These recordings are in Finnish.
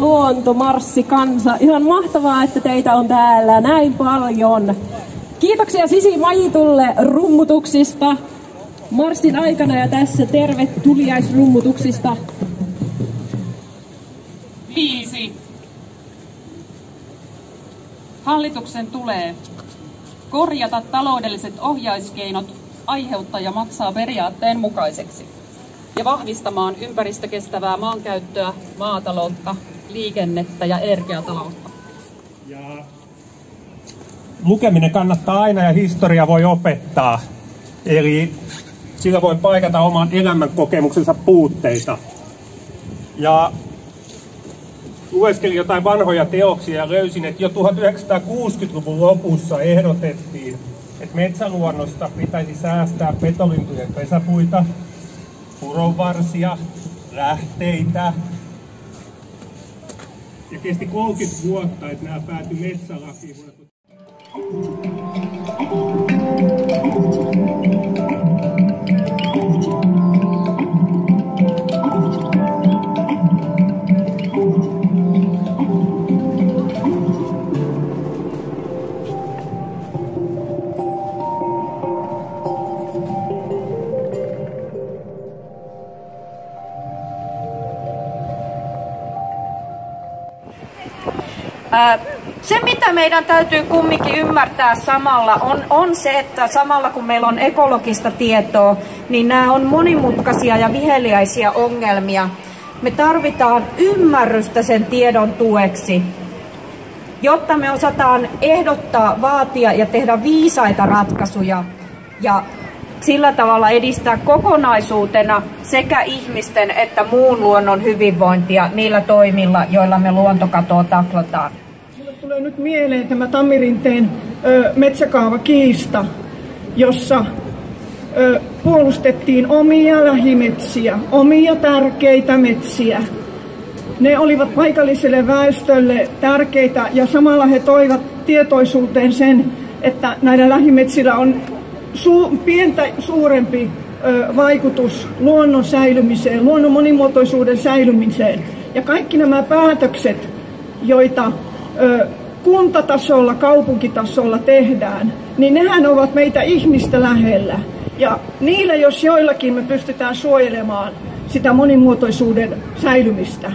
luontomarssikansa. Ihan mahtavaa, että teitä on täällä näin paljon. Kiitoksia Sisi Majitulle rummutuksista marssin aikana ja tässä tervetuliaisrummutuksista. 5. Hallituksen tulee korjata taloudelliset ohjauskeinot aiheuttaja maksaa periaatteen mukaiseksi ja vahvistamaan ympäristökestävää maankäyttöä, maataloutta, liikennettä ja energiataloutta. Ja lukeminen kannattaa aina ja historia voi opettaa. Eli sillä voi paikata oman elämänkokemuksensa puutteita. Ja lueskelin jotain vanhoja teoksia ja löysin, että jo 1960-luvun lopussa ehdotettiin, että metsäluonnosta pitäisi säästää petolintujen pesäpuita, puronvarsia, lähteitä. Ja kesti 30 vuotta, että nämä päätyi metsälakiin. Se, mitä meidän täytyy kumminkin ymmärtää samalla, on se, että samalla kun meillä on ekologista tietoa, niin nämä on monimutkaisia ja viheliäisiä ongelmia. Me tarvitaan ymmärrystä sen tiedon tueksi, jotta me osataan ehdottaa, vaatia ja tehdä viisaita ratkaisuja ja sillä tavalla edistää kokonaisuutena sekä ihmisten että muun luonnon hyvinvointia niillä toimilla, joilla me luontokatoa taklataan. Mulle tulee nyt mieleen tämä Tammirinteen metsäkaavakiista, jossa puolustettiin omia lähimetsiä, omia tärkeitä metsiä. Ne olivat paikalliselle väestölle tärkeitä ja samalla he toivat tietoisuuteen sen, että näillä lähimetsillä on pientä suurempi vaikutus luonnon säilymiseen, luonnon monimuotoisuuden säilymiseen. Ja kaikki nämä päätökset, joita kuntatasolla, kaupunkitasolla tehdään, niin nehän ovat meitä ihmistä lähellä. Ja niillä, jos joillakin, me pystytään suojelemaan sitä monimuotoisuuden säilymistä.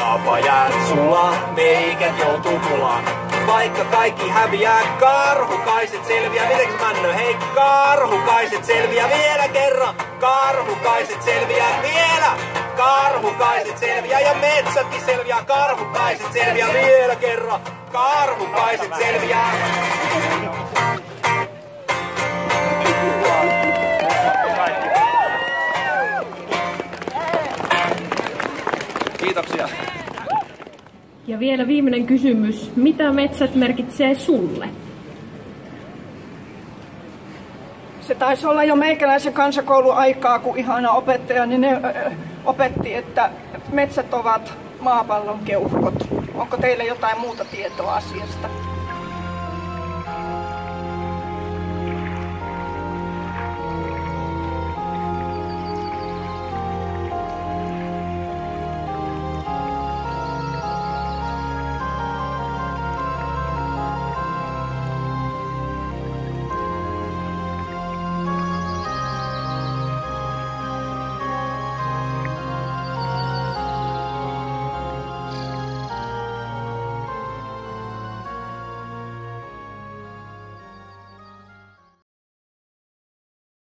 Apajat sulaa, meikät joutuu pulaan. Vaikka kaikki häviää, karhukaiset selviää. Mitenks Männö? Hei, karhukaiset selviää vielä kerran. Karhukaiset selviää vielä. Karhukaiset selviää ja metsätkin selviää. Karhukaiset selviää vielä kerran. Karhukaiset selviää. Kiitoksia. Ja vielä viimeinen kysymys. Mitä metsät merkitsee sulle? Se taisi olla jo meikäläisen kansakoulun aikaa, kun ihana opettaja, niin ne opetti, että metsät ovat maapallon keuhkot. Onko teillä jotain muuta tietoa asiasta?